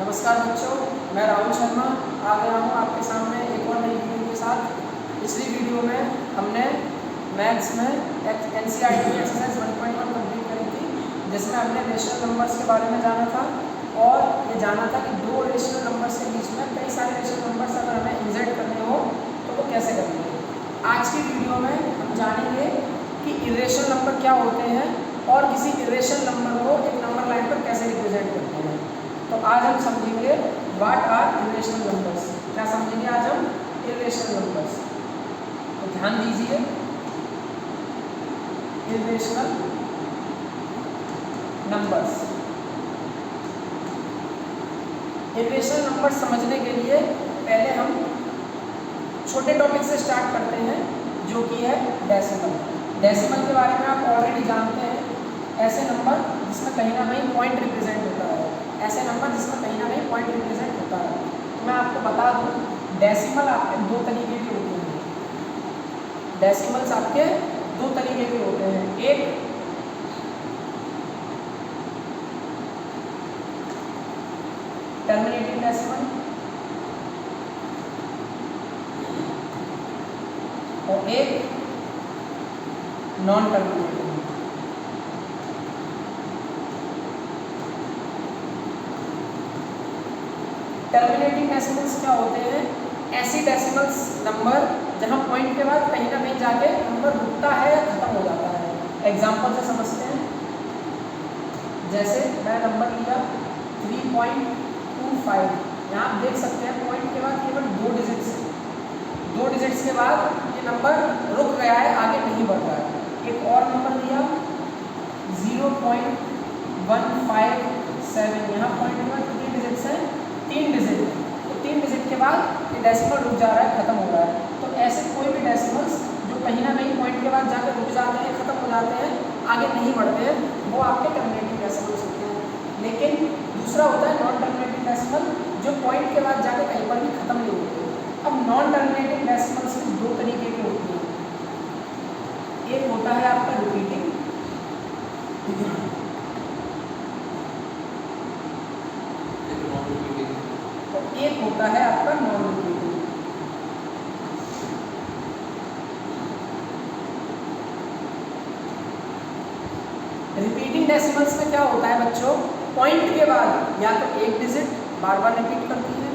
नमस्कार बच्चों, मैं राहुल शर्मा आ गया हूँ आपके सामने एक और नई वीडियो के साथ। पिछली वीडियो में हमने मैथ्स में NCERT एक्सरसाइज 1.1 कंप्लीट करी थी, जिसमें हमने रेशनल नंबर्स के बारे में जाना था और ये जाना था कि दो रेशनल नंबर्स के बीच में कई सारे रेशनल नंबर्स अगर हमें इंसर्ट करने हो तो वो कैसे करेंगे। आज की वीडियो में हम जानेंगे कि इरेशनल नंबर क्या होते हैं और किसी इरेशनल नंबर को एक नंबर लाइन पर कैसे रिप्रेजेंट करते हैं। तो आज हम समझेंगे व्हाट आर इरेशनल नंबर्स। क्या समझेंगे आज हम? Irrational numbers. तो ध्यान दीजिए, इरेशनल नंबर्स। इरेशनल नंबर्स समझने के लिए पहले हम छोटे टॉपिक से स्टार्ट करते हैं, जो कि है डेसिमल। डेसिमल के बारे में आप ऑलरेडी जानते हैं। ऐसे नंबर जिसमें कहीं ना कहीं पॉइंट रिप्रेजेंट होता है, ऐसे नंबर जिसमें कहीं ना कहीं पॉइंट रिप्रेजेंट होता है। तो मैं आपको बता दूं, डेसिमल आपके दो तरीके के होते हैं। डेसिमल्स आपके दो तरीके के होते हैं। एक टर्मिनेटिंग डेसिमल और एक नॉन टर्मिनेटिंग। टर्मिनेटिंग डेसिमल्स क्या होते हैं? ऐसी डेसिमल्स नंबर जहां पॉइंट के बाद कहीं ना कहीं जाके नंबर रुकता है या खत्म हो जाता है। एग्जांपल से समझते हैं। जैसे मैं नंबर लिया 3.25, यहाँ आप देख सकते हैं पॉइंट के बाद केवल 2 डिजिट्स है। 2 डिजिट्स के बाद ये नंबर रुक गया है, आगे नहीं बढ़ रहा है। एक और नंबर लिया 0.157, यहाँ पॉइंट के बाद कितने डिजिट्स हैं? 3 डिजिट। तो 3 डिजिट के बाद ये डेसिमल रुक जा रहा है, खत्म हो रहा है। तो ऐसे कोई भी डेसिमल्स जो कहीं ना कहीं पॉइंट के बाद जाकर रुक जाते हैं, खत्म हो जाते हैं, आगे नहीं बढ़ते हैं, वो आपके टर्मिनेटिंग डेसिमल्स होते हैं। लेकिन दूसरा होता है नॉन टर्मिनेटिंग डेसिमल, जो पॉइंट के बाद जाकर कहीं पर भी खत्म नहीं होते। अब नॉन टर्मिनेटिंग डेसिमल्स दो तरीके के होते हैं। एक होता है आपका रिपीटिंग, एक होता है आपका नॉन रिपीटिंग। रिपीटिंग डेसिमल्स में क्या होता है बच्चों? पॉइंट के बाद या तो एक डिजिट बार बार रिपीट करती है,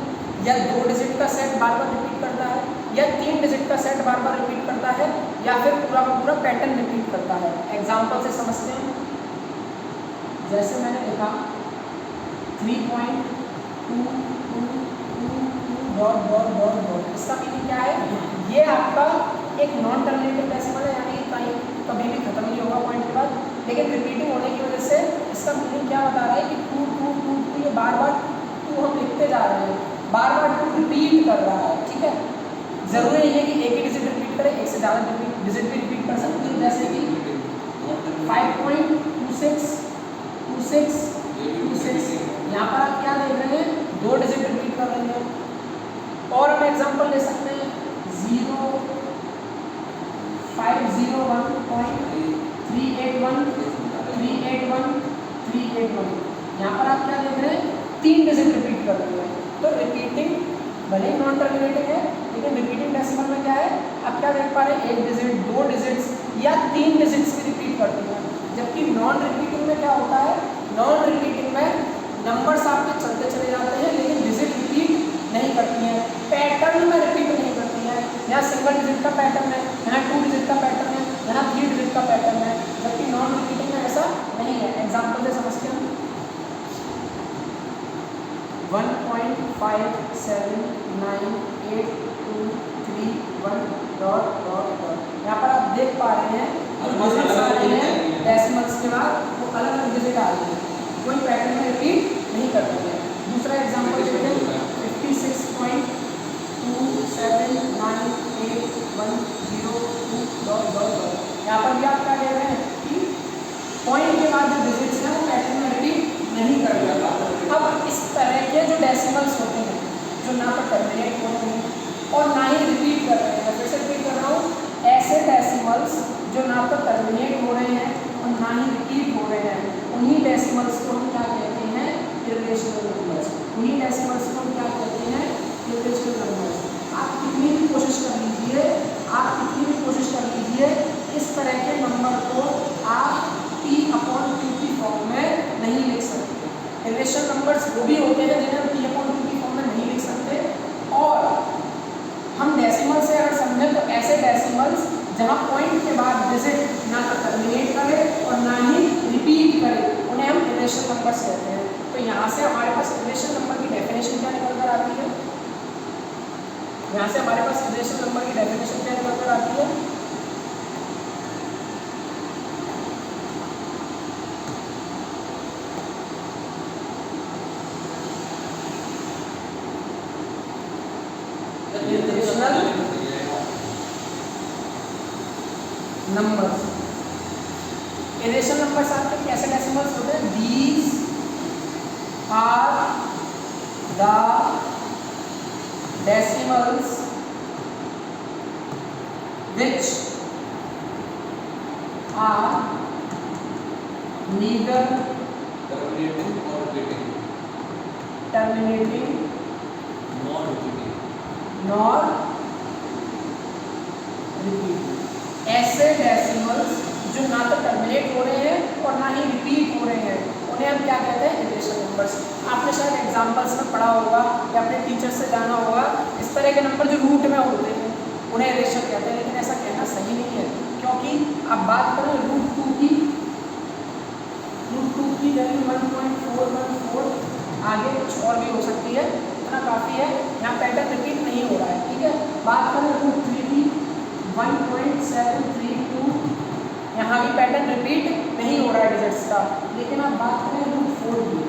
या 2 डिजिट का सेट बार बार रिपीट करता है, या 3 डिजिट का सेट बार बार रिपीट करता है, या फिर पूरा का पूरा पैटर्न रिपीट करता है। एग्जाम्पल से समझते हैं। जैसे मैंने लिखा 3.222 डॉट डॉट डॉट डॉट, इसका मीनिंग क्या है? ये आपका एक नॉन टर्मिनेटिंग डेसिमल है, यानी कहीं कभी भी खत्म नहीं होगा पॉइंट के बाद, लेकिन रिपीटिंग होने की वजह से इसका मीनिंग क्या बता रहा है कि 2 ये बार बार 2 हम लिखते जा रहे हैं, बार बार 2 रिपीट कर रहा है। ठीक है, जरूरी नहीं है कि एक ही डिजिट रिपीट करे, एक से ज़्यादा डिजिट भी रिपीट कर सकते हैं। जैसे कि 5.262626, यहाँ पर आप क्या देख रहे हैं? 2 डिजिट रिपीट कर रहे हैं। और हम एग्जांपल ले सकते हैं 0501381381, यहाँ पर आप क्या देख रहे हैं? 3 डिजिट रिपीट कर रहे हैं। तो रिपीटिंग भले ही नॉन टर्मिनेटिंग है, लेकिन रिपीटिंग डेसिमल में क्या है? आप क्या देख पा रहे हैं? 1 डिजिट, 2 डिजिट्स या 3 डिजिट्स भी रिपीट करती है। जबकि नॉन रिपीटिंग में क्या होता है? नॉन रिपीटिंग में नंबर्स आपके चलते चले जाते हैं, लेकिन डिजिट रिपीट नहीं करती हैं, पैटर्न में रिपीट नहीं करती हैं। यहाँ सिंगल डिजिट का पैटर्न है, यहाँ 2 डिजिट का पैटर्न है, यहाँ 3 डिजिट का पैटर्न है, जबकि नॉन रिपीटिंग में ऐसा नहीं है। एग्जाम्पल से समझते हैं। 1.579823 डॉट डॉट डॉट, यहाँ पर आप देख पा रहे हैं डेसिमल्स के बाद वो अलग अलग डिजिट आ रही है, कोई पैटर्न में रिपीट नहीं करती है। दूसरा एग्जाम्पल देखते हैं 56.279810 डॉट डॉट डॉट, यहाँ पर भी आप क्या कह रहे हैं कि पॉइंट के बाद जो डिजिट्स हैं वो पैटर्न में रिपीट नहीं कर रहा। अब इस तरह के जो डेसिमल्स होते हैं, जो ना तो टर्मिनेट हो रहे हैं और ना ही रिपीट कर रहे हैं, जैसे रिपीट कर रहा हूँ, ऐसे डेसिमल्स जो ना तो टर्मिनेट हो रहे हैं और ना ही रिपीट हो रहे हैं, उन्हीं डेसिमल्स को हम क्या कहते हैं? Irrational numbers. उन्हीं नंबर्स वो भी होते हैं जिन्हें हम P/2 की फॉर्म में नहीं लिख सकते। और हम डेसिमल से अगर समझें तो ऐसे डेसिमल्स जहाँ पॉइंट के बाद डिजिट ना तो टर्मिनेट करे और ना ही रिपीट करे, उन्हें हम इरेशनल नंबर्स कहते हैं। तो यहाँ से हमारे पास इरेशनल नंबर की डेफिनेशन क्या निकल कर आती है? यहाँ से हमारे पास इरेशनल नंबर की डेफिनेशन क्या निकल कर आती है? नंबर्स, इरेशनल नंबर्स आपके कैसे डेसिमल्स होते हैं? These are the decimals which are neither terminating nor repeating। ऐसे डेसिमल्स जो ना तो टर्मिनेट हो रहे हैं और ना ही रिपीट हो रहे हैं, उन्हें हम क्या कहते हैं? Irrational numbers. आपने शायद एग्जांपल्स में पढ़ा होगा या अपने टीचर से जाना होगा, इस तरह के नंबर जो रूट में होते हैं उन्हें इरेशनल कहते हैं। लेकिन ऐसा कहना सही नहीं है, क्योंकि आप बात करें √2 की, √2 की वैल्यू 1.414, आगे कुछ और भी हो सकती है, इतना काफ़ी है। यहाँ पैटर्न रिपीट नहीं हो रहा है, ठीक है। बात करें √3 की 1.732, यहाँ भी पैटर्न रिपीट नहीं हो रहा है डिजिट्स का। लेकिन आप बात करें √4 की,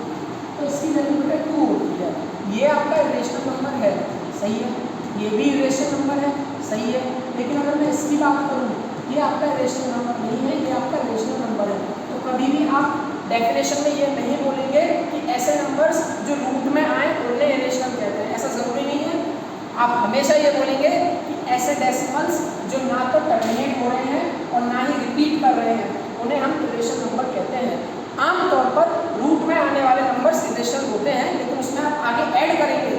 तो इसकी वैल्यू बेटा 2 होती है। ये आपका इरेशनल नंबर है, सही है। ये भी इरेशनल नंबर है, सही है। लेकिन अगर मैं इसकी बात करूँ, ये आपका इरेशनल नंबर नहीं है, ये आपका इरेशनल नंबर है। तो कभी भी आप डेफिनेशन में ये नहीं बोलेंगे कि ऐसे नंबर्स जो रूट में आए उन्हें इरेशनल कहते हैं, ऐसा ज़रूरी नहीं है। आप हमेशा ये बोलेंगे कि ऐसे डेसिमल्स जो ना तो टर्मिनेट हो रहे हैं और ना ही रिपीट कर रहे हैं, उन्हें हम इरेशनल नंबर कहते हैं। आमतौर पर रूट में आने वाले नंबर्स इरेशनल होते हैं, लेकिन उसमें आप आगे ऐड करेंगे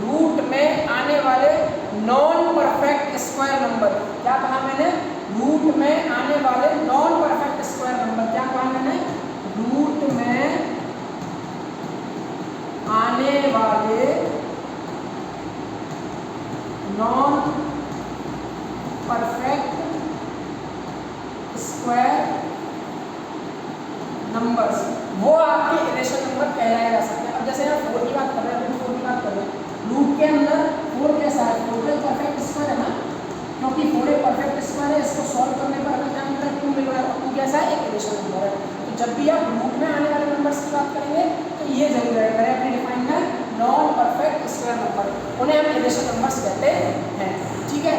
रूट में आने वाले नॉन परफेक्ट स्क्वायर नंबर। क्या कहा मैंने? रूट में आने वाले नॉन परफेक्ट स्क्वायर नंबर। क्या कहा मैंने? रूट में आने वाले नॉन परफेक्ट स्क्वायर नंबर्स, वो आपके इरेशनल नंबर कहलाए जा सकते हैं। अब जैसे यहाँ 4 की बात कर रहे हैं, √4 की बात कर रहे हैं, रूट के अंदर 4 कैसा है? 4 एक परफेक्ट स्क्वायर है ना, क्योंकि 4 एक परफेक्ट स्क्वायर है। इसको सॉल्व करने पर हमें क्या मिल रहा है? 2 मिल रहा है। 2 कैसा है? एक इरेशनल नंबर है। तो जब भी आप रूट में आने वाले नंबर्स की बात करेंगे तो ये जरूर ऐड करें अपने डिफाइन में, नॉन परफेक्ट स्क्वायर नंबर, उन्हें हम इरेशनल नंबर्स कहते हैं, ठीक है।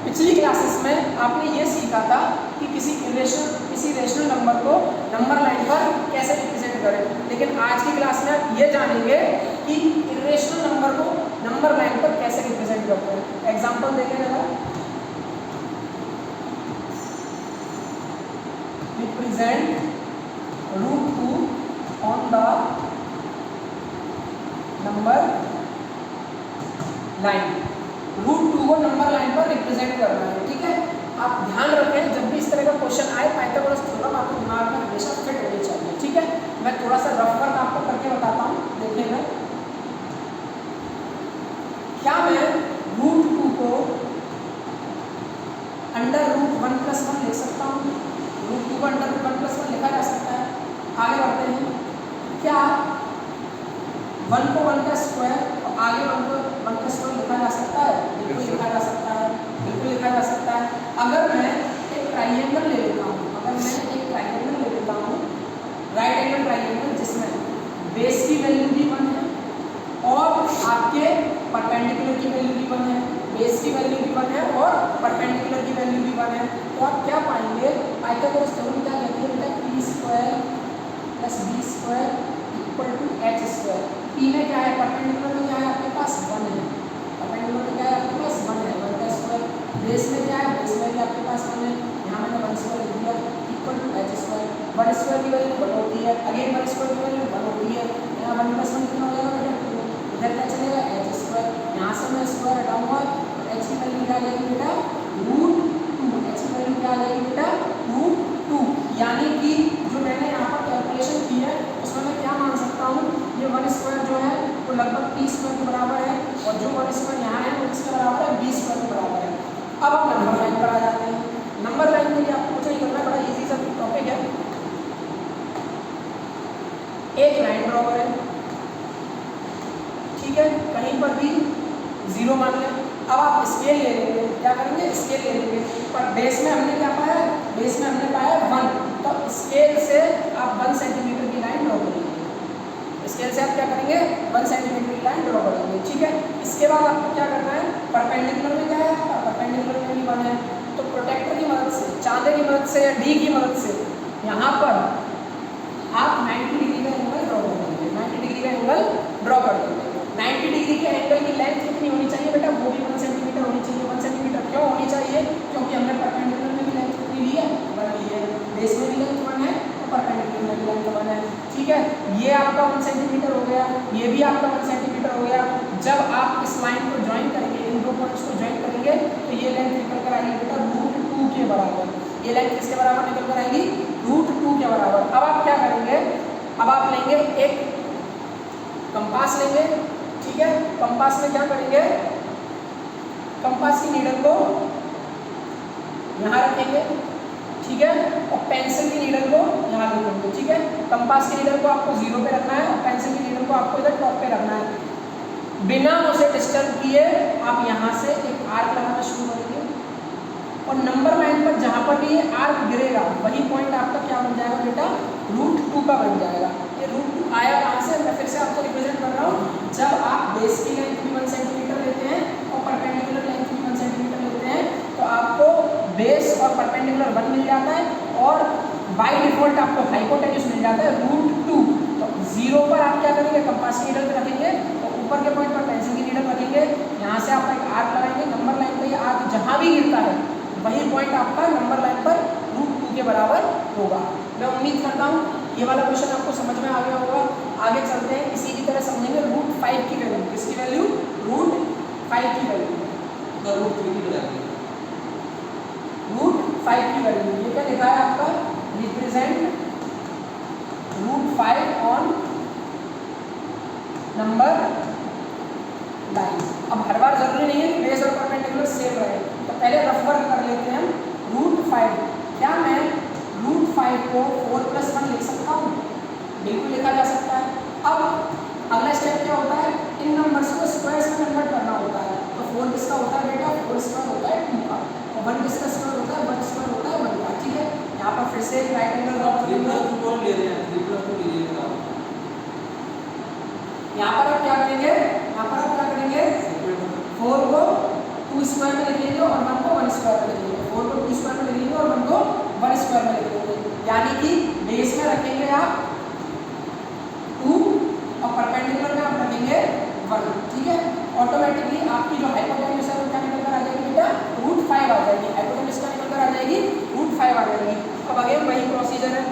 पिछली क्लासेस में आपने ये सीखा था कि किसी रेशनल नंबर को नंबर लाइन पर कैसे रिप्रेजेंट करें। लेकिन आज की क्लास में आप ये जानेंगे कि इरेशनल नंबर को नंबर लाइन पर कैसे रिप्रेजेंट करते हैं। एग्जांपल देखें जरा। Represent √2 on the number line. √2 को नंबर लाइन पर रिप्रेजेंट करना है, ठीक है। आप ध्यान रखें, जब भी इस तरह का क्वेश्चन आए पाइथागोरस थ्योरम आपके दिमाग में हमेशा फिट होनी चाहिए, ठीक है। मैं थोड़ा सा रफ वर्क आपको करके बताता हूँ, देखिएगा। क्या मैं √2 को √1+1 लिख सकता हूँ? √2 को √1+1 लिखा जा सकता है। आगे बढ़ते हैं। क्या 1 को 1 का स्क्वायर और आगे 1 को 1 का स्क्वायर लिखा जा सकता है? बिल्कुल लिखा जा सकता है, बिल्कुल लिखा जा सकता है। अगर मैं एक ट्राइंगल ले लेता हूँ, राइट एंगल ट्राइंगल, जिसमें बेस की वैल्यू भी 1 है और आपके परपेंडिकुलर की वैल्यू भी 1 है, बेस की वैल्यू भी 1 है और परपेंडिकुलर की वैल्यू भी 1 है, तो आप क्या पाएंगे? पाइथागोरस थ्योरम क्या कहती है बेटा? p² + b² = h²। p में क्या है? परपेंडिकुलर में क्या है आपके पास? 1 है। परपेंडिकुलर में क्या है आपके पास? 1 है, 1 का स्क्वायर। बेस में क्या है? बेस में भी आपके पास 1 है। यहाँ मैंने 1² लिख दिया, = h²। 1² की वैल्यू 1 होती है, अगेन 1² की वैल्यू 1 होती है। यहाँ 1+1 कितना हो जाएगा बेटा? इधर क्या चलेगा? h²। यहाँ से मैं स्क्वायर हटाऊंगा तो h की वैल्यू क्या आ जाएगी बेटा? √2। h की वैल्यू क्या आ जाएगी बेटा? √2। यानी कि जो मैंने यहाँ पर कैलकुलेशन की है उसमें मैं क्या मान सकता हूँ? ये 1² एक लाइन ड्रॉ करें, ठीक है, कहीं पर भी 0 मान लें। अब आप स्केल ले लेंगे, क्या करेंगे, स्केल ले लेंगे, पर बेस में हमने क्या पाया, बेस में हमने पाया 1, तो स्केल से आप 1 सेंटीमीटर की लाइन ड्रॉ करेंगे। स्केल से आप क्या करेंगे, 1 सेंटीमीटर की लाइन ड्रॉ करेंगे, ठीक है। इसके बाद आपको क्या करना है, परपेंडिकुलर में क्या है आपका, परपेंडिकुलर में भी 1 है, तो प्रोटेक्टर की मदद से, चांदे की मदद से या डी की मदद से यहाँ पर आप 90 डिग्री का एंगल ड्रॉ कर देंगे, 90 डिग्री का एंगल ड्रॉ कर देंगे। 90 डिग्री के एंगल की लेंथ कितनी होनी चाहिए बेटा, वो भी 1 सेंटीमीटर होनी चाहिए। 1 सेंटीमीटर क्यों होनी चाहिए, क्योंकि हमने परपेंडिकुलर में भी लेंथ कितनी ली है, 1 ली है, बेस में भी लेंथ 1 है और परपेंडिकुलर में भी लेंथ 1 है, ठीक है। ये आपका 1 सेंटीमीटर हो गया, ये भी आपका 1 सेंटीमीटर हो गया। जब आप इस लाइन को ज्वाइन करेंगे, इन दो पॉइंट्स को ज्वाइन करेंगे, तो ये लेंथ निकल कर आएगी बेटा √2 के बराबर। ये लेंथ किसके बराबर निकल कर आएगी, √2 के बराबर। अब आप क्या करेंगे, अब आप लेंगे एक कंपास लेंगे, ठीक है। कंपास में क्या करेंगे, कंपास की नीडल को यहाँ रखेंगे, ठीक है, और पेंसिल की नीडल को यहाँ रखेंगे, ठीक है। कंपास की नीडल को आपको 0 पे रखना है और पेंसिल की नीडल को आपको इधर टॉप पे रखना है। बिना उसे डिस्टर्ब किए आप यहाँ से एक आर्क लगाना शुरू करेंगे और नंबर लाइन पर जहाँ पर भी ये आर्क गिरेगा वही पॉइंट आपका क्या बन जाएगा बेटा, √2 का बन जाएगा। ये √2 आया कहाँ से, मैं फिर से आपको रिप्रेजेंट कर रहा हूँ। जब आप बेस की लेंथ भी 1 सेंटीमीटर लेते हैं और परपेंडिकुलर लेंथ भी 1 सेंटीमीटर लेते हैं, तो आपको बेस और परपेंडिकुलर 1 मिल जाता है और बाय डिफॉल्ट आपको हाइपोटेन्यूज मिल जाता है √2। तो 0 पर आप क्या करेंगे, कंपास की नीडल पे रखेंगे और ऊपर के पॉइंट पर पेंसिल की नीडल रखेंगे, यहाँ से आप एक आर्क लगाएंगे, नंबर लाइन पर ये आर्क जहाँ भी गिरता है वही पॉइंट आपका नंबर लाइन पर √2 के बराबर होगा। मैं उम्मीद करता हूँ ये वाला क्वेश्चन आपको समझ में आ गया होगा। आगे चलते हैं, इसी की तरह समझेंगे √5 की वैल्यू, किसकी वैल्यू, √5 की वैल्यू, √3 की वैल्यू, √5 की वैल्यू। ये क्या लिखा है आपका, रिप्रेजेंट √5 ऑन नंबर लाइन। अब हर बार जरूरी नहीं है कि बेस और परपेंडिकुलर सेम रहे, तो पहले रफ वर्क कर लेते हैं हम। √5, क्या मैं √5 को 4+1 लिख सकता हूँ, बिल्कुल लिखा जा सकता है। अब अगला स्टेप क्या होता है, इन नंबर्स को स्क्वायर्स में कन्वर्ट करना होता है। तो 4 किसका होता है बेटा, 4 स्क्वायर होता है 2 का, और 1 किसका स्क्वायर होता है, 1 स्क्वायर होता है 1 का, ठीक है। यहाँ पर फिर से राइट एंगल ड्रॉ करेंगे, 3+2 ले रहे हैं, 3+2 लीजिएगा। यहाँ पर आप क्या करेंगे, यहाँ पर आप क्या करेंगे, 4 को 2 स्क्वायर में लिख लेंगे और 1 को 1 स्क्वायर में लिख लेंगे, 4 को 2 स्क्वायर में लिख लेंगे और 1 को 1 स्क्वायर में लिख लेंगे। यानी कि बेस में रखेंगे आप 2 और परपेंडिकुलर में आप रखेंगे 1, ठीक है। ऑटोमेटिकली आपकी जो हाइपोटेन्यूज है वो क्या निकल कर आ जाएगी बेटा, √5 आ जाएगी। हाइपोटेन्यूज का निकल कर आ जाएगी, √5 आ जाएगी। अब अगेन वही प्रोसीजर है,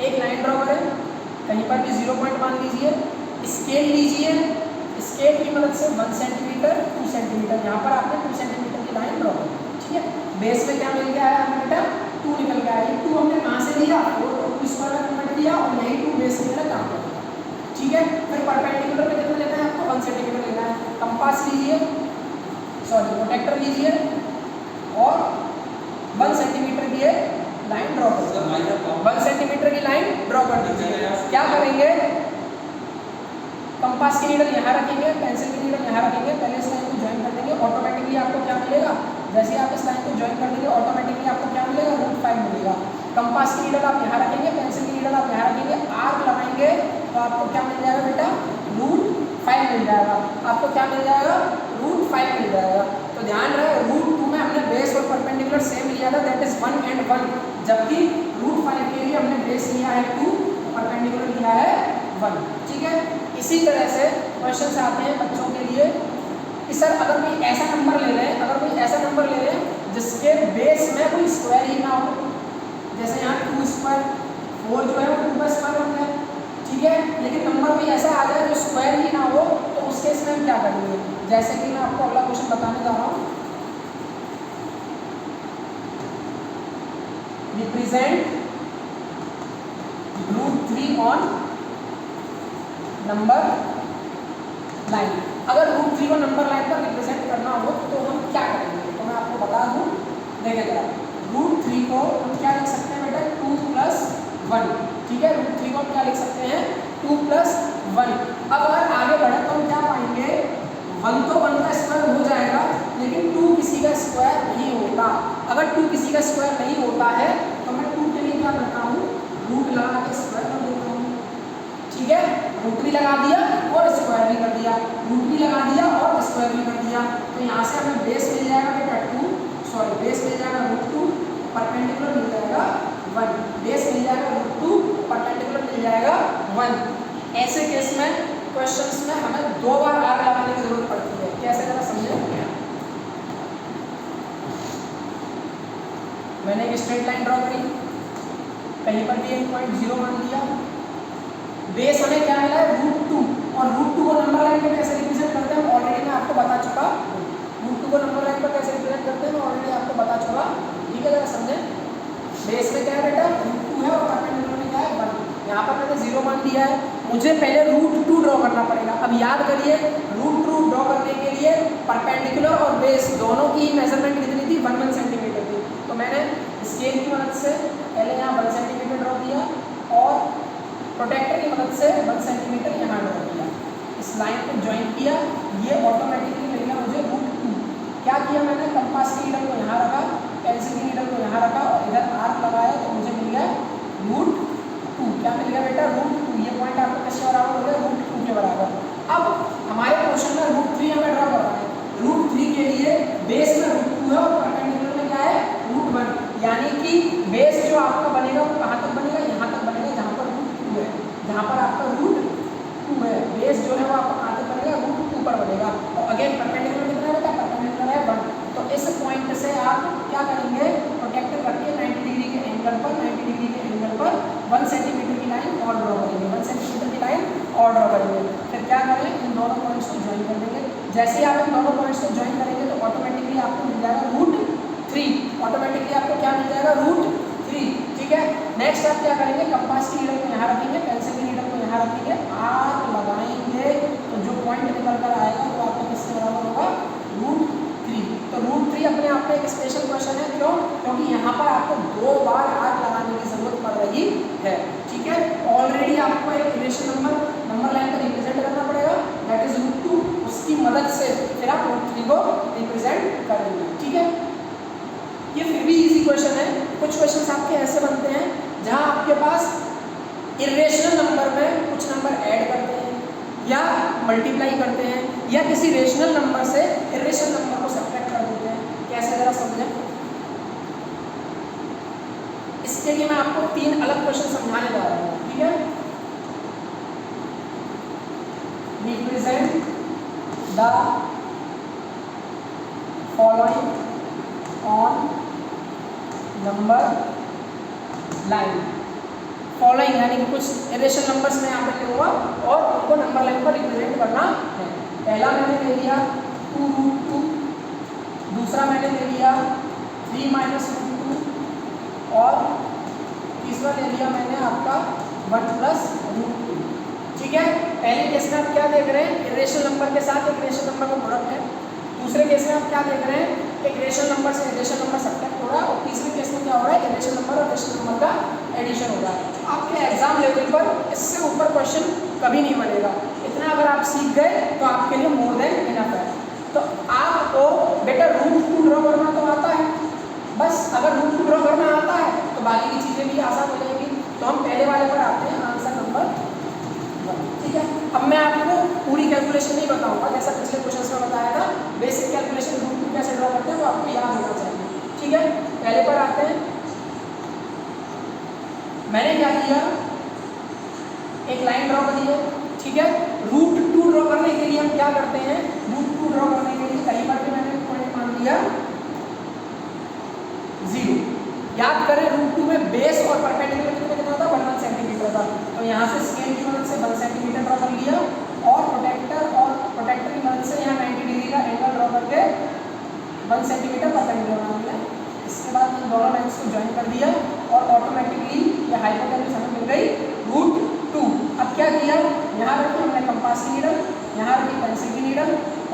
एक लाइन ड्रॉ करें, कहीं पर भी 0 पॉइंट मान लीजिए, स्केल लीजिए, स्केल की मदद से 1 सेंटीमीटर 2 सेंटीमीटर, यहाँ पर आपने 2 सेंटीमीटर की लाइन ड्रॉ करी, ठीक है। बेस में क्या मिल गया है हमें बेटा, 2 निकल गया है। 2 हमने कहाँ से लिया, 4 को 2 स्क्वायर में कन्वर्ट किया और यही 2 बेस की तरह काम करेगा, ठीक है। फिर परपेंडिकुलर में कितना लेना है आपको, 1 सेंटीमीटर लेना है। कंपास लीजिए, सॉरी प्रोटेक्टर लीजिए और 1 सेंटीमीटर की लाइन ड्रॉ कर दीजिए, 1 सेंटीमीटर की लाइन ड्रॉ कर दीजिए। क्या करेंगे, कंपास की नीडल यहाँ रखेंगे, पेंसिल की नीडल यहाँ रखेंगे, पहले इस लाइन को ज्वाइन कर देंगे। ऑटोमेटिकली आपको क्या मिलेगा, जैसे आप इस लाइन को ज्वाइन कर देंगे ऑटोमेटिकली आपको क्या मिलेगा, √5 मिलेगा। कंपास की नीडल आप यहाँ रखेंगे, पेंसिल की नीडल आप यहाँ रखेंगे, आर्क लगाएंगे तो आपको क्या मिल जाएगा बेटा, √5 मिल जाएगा। आपको क्या मिल जाएगा, √5 मिल जाएगा। तो ध्यान रहे √2 में हमने बेस और परपेंडिकुलर सेम लिया था, दैट इज 1 and 1, जबकि √5 के लिए हमने बेस लिया है 2, परपेंडिकुलर लिया है 1, ठीक है। इसी तरह से क्वेश्चन आते हैं बच्चों के लिए कि सर अगर कोई ऐसा नंबर ले रहे हैं, अगर कोई ऐसा नंबर ले रहे हैं जिसके बेस में कोई स्क्वायर ही ना हो, जैसे यहाँ 2 स्क्वायर, 4 जो है वो 2 का स्क्वायर बन गया, ठीक है, लेकिन नंबर कोई ऐसा आ जाए जो स्क्वायर ही ना हो, तो उस केस में हम क्या करेंगे। जैसे कि मैं आपको अगला क्वेश्चन बताने जा रहा हूँ, रिप्रेजेंट √3 ऑन नंबर लाइन। अगर √3 को नंबर लाइन पर रिप्रेजेंट करना हो तो हम क्या करेंगे, तो मैं आपको बता देखें जरा, √3 को हम क्या लिख सकते हैं बेटा, 2 + 1, ठीक है। √3 को हम क्या लिख सकते हैं, 2 + 1। अब अगर आगे बढ़े तो हम क्या पाएंगे, 1 तो 1 का स्क्वायर हो जाएगा, लेकिन 2 किसी का स्क्वायर नहीं होता। अगर 2 किसी का स्क्वायर नहीं होता है तो मैं 2 के लिए क्या करता हूँ, रूट लगा के स्क्वायर कर देता हूँ, ठीक है। रूट भी लगा दिया और स्क्वायर भी कर दिया, रूट भी लगा दिया और स्क्वायर भी कर दिया। तो यहाँ से हमें बेस मिल जाएगा बेटा 2, सॉरी बेस मिल जाएगा √2, परपेंडिकुलर मिल जाएगा 1, बेस मिल जाएगा √2, परपेंडिकुलर मिल जाएगा 1। ऐसे केस में क्वेश्चंस में हमें 2 बार आर लगाने की जरूरत पड़ती है। कैसे जरा समझे, मैंने एक स्ट्रेट लाइन ड्रॉ करी, कहीं पर भी 1.0 मान लिया, बेस हमें क्या मिला है √2, और √2 को नंबर लाइन पे कैसे रिप्रेजेंट करते हैं ऑलरेडी मैं आपको बता चुका। √2 को नंबर लाइन पर कैसे रिप्रेजेंट करते हैं मैं ऑलरेडी आपको बता चुका, ठीक है। जरा समझे, बेस में क्या है बेटा √2 है और परपेंडिकुलर में क्या है 1। यहाँ पर मैंने 0 मान दिया है, मुझे पहले √2 ड्रॉ करना पड़ेगा। अब याद करिए, √2 ड्रॉ करने के लिए परपेंडिकुलर और बेस दोनों की मेजरमेंट कितनी थी, 1 सेंटीमीटर थी। तो मैंने स्केल की मदद से पहले यहाँ 1 सेंटीमीटर ड्रॉ किया और प्रोटेक्टर की मदद से 1 सेंटीमीटर यहाँ ड्रॉ किया, इस लाइन को ज्वाइन किया, ये ऑटोमेटिकली मिल गया मुझे √2। क्या किया मैंने, कंपास की नीडल को यहाँ रखा, पेंसिल की नीडल को यहाँ रखा और इधर आर्क लगाया, तो मुझे मिल गया √2। क्या मिल गया बेटा √2, ये पॉइंट आपको किसके बराबर हो गया, √2 के बराबर। अब हमारे क्वेश्चन में √3 हमें ड्रॉ करना है, √3 के लिए बेस में √2 है और परपेंडिकुलर में क्या है √1, यानी कि बेस जो आपका बनेगा वो कहाँ तक बनेगा, यहाँ तक बनेगा जहाँ पर √2 है, जहाँ पर आपका √2 है, बेस जो है वो आपका कहाँ तक बनेगा, √2 पर बनेगा। और अगेन परपेंडिकुलर कितना है बेटा, परपेंडिकुलर है 1। तो इस पॉइंट से आप क्या करेंगे, प्रोटेक्टर रख के 90 डिग्री के एंगल पर 90 डिग्री के एंगल पर 1 सेंटीमीटर की लाइन और ड्रॉ करेंगे, 1 सेंटीमीटर की लाइन और ड्रॉ करेंगे। फिर क्या करेंगे, इन दोनों पॉइंट्स को ज्वाइन कर देंगे। जैसे ही आप इन दोनों पॉइंट्स को ज्वाइन करेंगे तो ऑटोमेटिकली आपको मिल जाएगा √3, ऑटोमेटिकली आपको क्या मिल जाएगा √3, ठीक है। नेक्स्ट आप क्या करेंगे, कंपास की नीडल को यहाँ रखेंगे, पेंसिल की नीडल को यहाँ रखेंगे, आर्क लगाएंगे, तो जो पॉइंट निकल कर आएगा वो आपको किसके बराबर होगा, √3। तो √3 अपने आप में एक स्पेशल क्वेश्चन है, क्यों, क्योंकि यहाँ पर आपको 2 बार आर्क लगाने की जरूरत पड़ रही है, ठीक है। ऑलरेडी आपको एक इक्वेशन नंबर लाइन पर रिप्रेजेंट करना पड़ेगा, दैट इज √2, उसकी मदद से फिर आप √3 को रिप्रेजेंट करेंगे, ठीक है। ये फिर भी इजी क्वेश्चन है। कुछ क्वेश्चंस आपके ऐसे बनते हैं जहां आपके पास इरेशनल नंबर में कुछ नंबर ऐड करते हैं या मल्टीप्लाई करते हैं, या किसी रेशनल नंबर से इरेशनल नंबर को सब्ट्रैक्ट कर देते हैं। कैसे जरा समझें, इसके लिए मैं आपको 3 अलग क्वेश्चन समझाने जा रहा हूँ, ठीक है। Represent the following on number line. Following यानी कि कुछ इरेशनल नंबर्स में यहाँ पर लूँगा और उनको नंबर लाइन पर रिप्रेजेंट करना है। पहला मैंने ले लिया 2√2, दूसरा मैंने ले लिया 3 - √2 और तीसरा ले लिया मैंने आपका 1 + √2, ठीक है। पहले केस में आप क्या देख रहे हैं, इरेशनल नंबर के साथ एक रेशनल नंबर का प्रोडक्ट है। दूसरे केस में आप क्या देख रहे हैं, एक रेशनल नंबर से रेशनल नंबर सब्ट्रैक्ट हो रहा है, और तीसरे केस में क्या हो रहा है, रेशनल नंबर और रेशनल नंबर का एडिशन हो रहा है। आपके एग्जाम लेवल पर इससे ऊपर क्वेश्चन कभी नहीं बनेगा। इतना अगर आप सीख गए तो आपके लिए मोर देन इनफ है। तो आपको बेटा √2 ड्रॉ करना तो आता है, बस अगर √2 ड्रॉ करना आता है तो बाकी की चीज़ें भी आसान हो जाएगी। तो हम पहले वाले पर आते हैं, आंसर नंबर 1, ठीक है। अब मैं आपको पूरी कैलकुलेशन नहीं बताऊंगा, जैसा पिछले क्वेश्चन में बताया था, बेसिक कैलकुलेशन √2 कैसे ड्रॉ करते हैं वो आपको याद होना चाहिए, ठीक है। पहले पर आते हैं, मैंने क्या किया, एक लाइन ड्रॉ करी है, ठीक है। √2 ड्रॉ करने के लिए हम क्या करते हैं, √2 ड्रॉ करने के लिए कहीं पर भी मैंने पॉइंट मान लिया 0। याद करें √2 में बेस और परपेंडिकुलर कितना था, 1 सेंटीमीटर था। तो यहाँ से स्केल की मदद से 1 सेंटीमीटर ड्रॉ कर लिया और प्रोटेक्टर की मदद से यहाँ 90 डिग्री का एंगल ड्रॉ करके 1 सेंटीमीटर परपेंडिकुलर बना लिया। इसके बाद इन दोनों लाइन्स को ज्वाइन कर दिया और ऑटोमेटिकली ये हाइपोटेन्यूज हमें मिल गई √2। अब क्या किया, यहाँ रखी हमने कंपास की नीडल, यहाँ रखी पेंसिल की नीडल,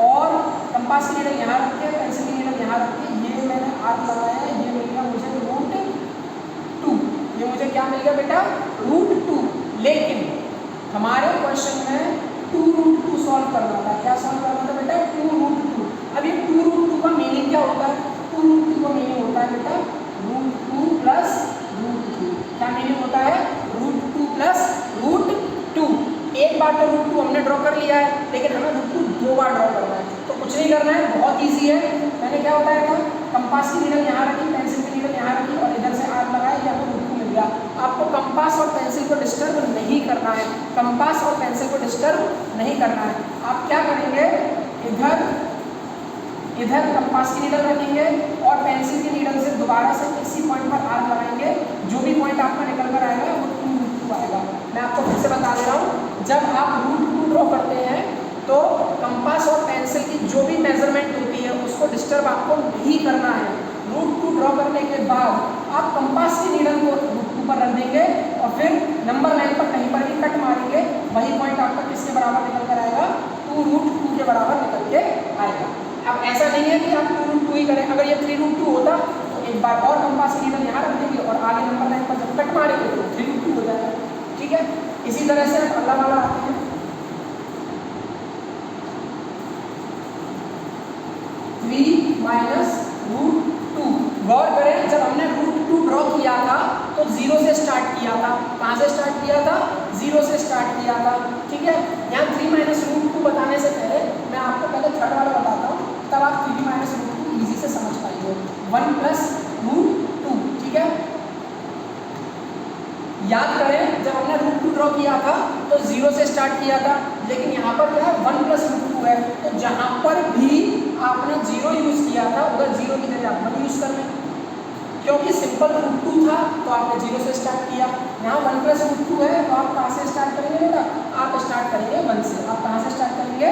और कंपास की नीडल यहाँ रख के पेंसिल की नीडल यहाँ रख के ये मैंने आर्क लगाया है, गया बेटा √2, लेकिन हमारे क्वेश्चन में 2√2 सॉल्व करना था। क्या सॉल्व करना था बेटा? 2√2। अब ये 2√2 का मीनिंग क्या होता है? 2√2 का मीनिंग होता है बेटा √2 प्लस √2। क्या मीनिंग होता है? √2 प्लस √2। एक बार तो √2 हमने ड्रॉ कर लिया है, लेकिन हमें √2 दो बार ड्रॉ करना है। तो कुछ नहीं करना है, बहुत ईजी है। मैंने क्या बताया था? कंपास की नीडल यहाँ रखी, पेंसिल की नीडल यहाँ रखी और इधर से आर्क लगाया, या तो √2 मिल गया। आपको कंपास और पेंसिल को डिस्टर्ब नहीं करना है, कंपास और पेंसिल को डिस्टर्ब नहीं करना है। आप क्या करेंगे? इधर कंपास की नीडल रखेंगे और पेंसिल की नीडल से दोबारा से इसी पॉइंट पर आर्क लगाएंगे। जो भी पॉइंट आपका निकल कर आएगा वो 2√2 आएगा। मैं आपको फिर से बता दे रहा हूँ, जब आप √2 ड्रॉ करते हैं तो कंपास और पेंसिल की जो भी मेजरमेंट होती है उसको डिस्टर्ब आपको नहीं करना है। √2 ड्रॉ करने के बाद आप कंपास की नीडल को √2 पर रख देंगे और फिर नंबर लाइन पर कहीं पर भी कट मारेंगे, वही पॉइंट आपका किसके बराबर निकल कर आएगा? 2√2 के बराबर निकल के आएगा। अब ऐसा नहीं है कि आप 2√2 ही करें। अगर ये 3√2 होता तो एक बार और कंपास की नीडल यहाँ रख देंगे और आगे नंबर लाइन पर जब कट मारेंगे तो 3√2 हो जाएगा। ठीक है, इसी तरह से अगला वाला आते हैं 3 माइनस √2। गौर करें, जब हमने √2 ड्रॉ किया था तो 0 से स्टार्ट किया था। कहाँ से स्टार्ट किया था? 0 से स्टार्ट किया था। ठीक है, यहाँ 3 माइनस √2 बताने से पहले मैं आपको पहले थर्ड वाला बताता हूँ, तब आप 3 माइनस √2 ईजी से समझ पाएंगे। 1 प्लस √2। ठीक है, याद करें जब हमने √2 ड्रॉ किया था तो 0 से स्टार्ट किया था, लेकिन यहाँ पर क्या है? 1 प्लस √2 है। तो जहाँ पर भी आपने 0 यूज किया था उधर 0 की जगह आप 1 यूज कर लें, क्योंकि सिंपल √2 था तो आपने 0 से स्टार्ट किया। यहाँ 1 प्लस √2 है तो आप कहाँ से स्टार्ट करेंगे बेटा? आप स्टार्ट करेंगे 1 से। आप कहाँ से स्टार्ट करेंगे?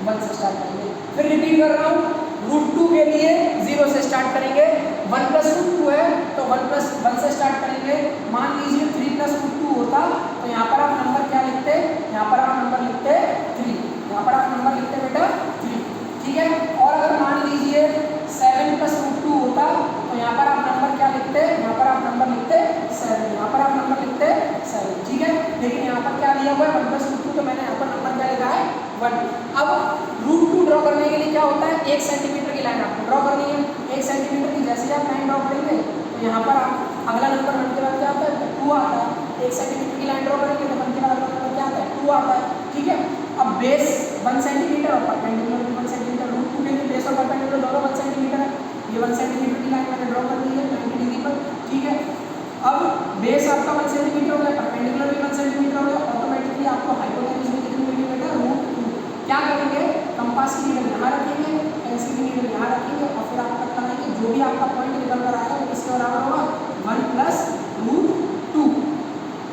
1 से स्टार्ट करेंगे। फिर रिपीट कर रहा हूँ, √2 के लिए 0 से स्टार्ट करेंगे। 1 प्लस √2 है तो 1 प्लस 1 से स्टार्ट करेंगे। मान लीजिए 3 प्लस √2 होता तो यहाँ पर आप नंबर क्या लिखते? यहाँ पर आप नंबर लिखते 3। यहाँ पर आप नंबर लिखते बेटा 3। ठीक है, और अगर मान लीजिए 7 प्लस √2 होता तो यहाँ पर आप नंबर क्या लिखते? यहाँ पर आप नंबर लिखते 7। यहाँ पर आप नंबर लिखते 7। ठीक है, लेकिन यहाँ पर क्या दिया हुआ है? 1 प्लस √2, तो मैंने यहाँ पर नंबर क्या लिखा है? 1। अब √2 ड्रॉ करने के लिए क्या होता है? 1 सेंटीमीटर की लाइन आपको ड्रॉ करनी है। 1 सेंटीमीटर की जैसे आप लाइन ड्रॉ करेंगे तो यहाँ पर आप अगला नंबर 1 के बाद क्या आता है? 2 आता है। 1 सेंटीमीटर की लाइन ड्रॉ करेंगे तो 1 के बाद अगला नंबर क्या आता है? 2 आता है। ठीक है, अब बेस 1 सेंटीमीटर और परपेंडिकुलर भी 1 सेंटीमीटर। √2 के लिए बेस और परपेंडिकुलर दोनों 1 सेंटीमीटर है। ये 1 सेंटीमीटर की लाइन मैंने ड्रॉ कर दी है 90 डिग्री पर। ठीक है, अब बेस आपका 1 सेंटीमीटर हो गया, परपेंडिकुलर भी 1 सेंटीमीटर हो गया, ऑटोमेटिकली आपको हाइपोटेन्यूज भी कितनी मिली बेटा? √2। क्या करेंगे? कंपास की नीडल यहाँ रखेंगे, पेंसिल की नीडल यहाँ रखेंगे और फिर आप कट कराएंगे। जो भी आपका पॉइंट निकल कर आएगा वो किसके बराबर होगा? 1 प्लस √2।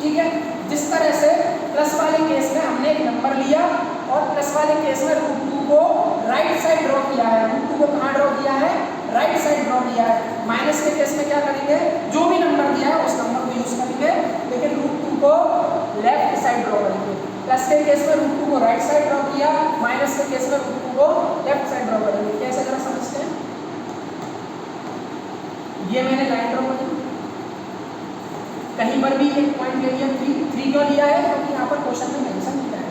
ठीक है, जिस तरह से प्लस वाले केस में हमने एक नंबर लिया और प्लस वाले केस में √2 को राइट साइड ड्रॉ किया है। √2 को कहाँ ड्रॉ किया है? राइट साइड ड्रॉ किया है। माइनस के केस में क्या करेंगे? जो भी नंबर दिया है उस नंबर को यूज करेंगे, लेकिन √2 को लेफ्ट साइड ड्रॉ करेंगे। प्लस के केस में √2 को राइट साइड ड्रॉ किया, माइनस के केस में √2 को लेफ्ट साइड ड्रॉ करेंगे। कैसे जरा समझते हैं? ये मैंने लाइन ड्रॉ कर दी, कहीं पर भी एक पॉइंट ले लिया। 3 क्यों लिया है? क्योंकि यहाँ पर क्वेश्चन में मेंशन किया है।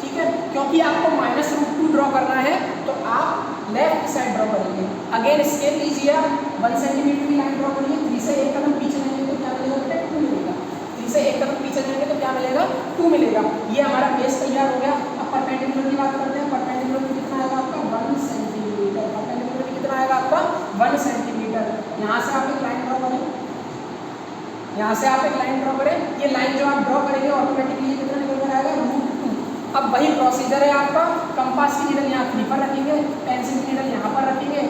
ठीक है, क्योंकि आपको माइनस √2 ड्रॉ करना है तो आप लेफ्ट साइड ड्रॉ करेंगे। अगेन स्केल लीजिए, 1 सेंटीमीटर की लाइन ड्रॉ करिए। 3 से एक कदम पीछे जाएंगे तो क्या मिलेगा बेटा? 2 मिलेगा। 3 से एक कदम पीछे जाएंगे तो क्या मिलेगा? 2 मिलेगा। ये हमारा बेस तैयार हो गया। अब परपेंडिकुलर की बात करते हैं। परपेंडिकुलर में कितना आएगा आपका? 1 सेंटीमीटर। परपेंडिकुलर में कितना आएगा आपका? 1 सेंटीमीटर। यहाँ से आप एक लाइन ड्रॉ करें, यहाँ से आप एक लाइन ड्रॉ करें। ये लाइन जो आप ड्रॉ करेंगे ऑटोमेटिकली कितना निकल कर आएगा? √2। अब वही प्रोसीजर है आपका। कंपास की नीडल यहाँ 3 पर रखेंगे, पेंसिल की नीडल यहाँ पर रखेंगे।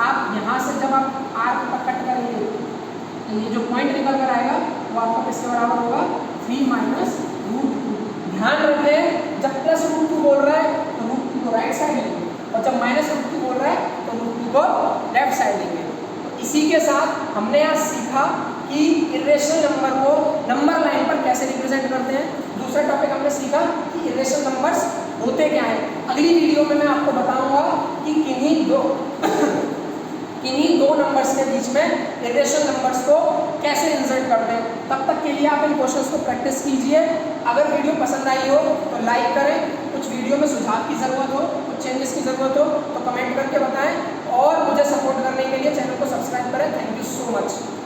आप यहाँ से जब आप आर्क पर कट करेंगे तो ये जो पॉइंट निकल कर आएगा वो आपका किसके बराबर होगा? 3 माइनस √2। ध्यान रखें, जब प्लस √2 बोल रहा है तो √2 को राइट साइड लेंगे और जब माइनस √2 बोल रहा है तो √2 को लेफ्ट साइड लेंगे। इसी के साथ हमने आज सीखा कि इरेशनल नंबर को नंबर लाइन पर कैसे रिप्रेजेंट करते हैं। दूसरा टॉपिक हमने सीखा कि इरेशनल नंबर्स होते क्या हैं। अगली वीडियो में मैं आपको बताऊंगा कि किन्हीं दो नंबर्स के बीच में इरेशनल नंबर्स को कैसे इंसर्ट करते हैं। तब तक के लिए आप इन क्वेश्चंस को प्रैक्टिस कीजिए। अगर वीडियो पसंद आई हो तो लाइक करें, कुछ वीडियो में सुझाव की ज़रूरत हो, कुछ चेंजेस की ज़रूरत हो तो कमेंट करके बताएं और मुझे सपोर्ट करने के लिए चैनल को सब्सक्राइब करें। Thank you so much.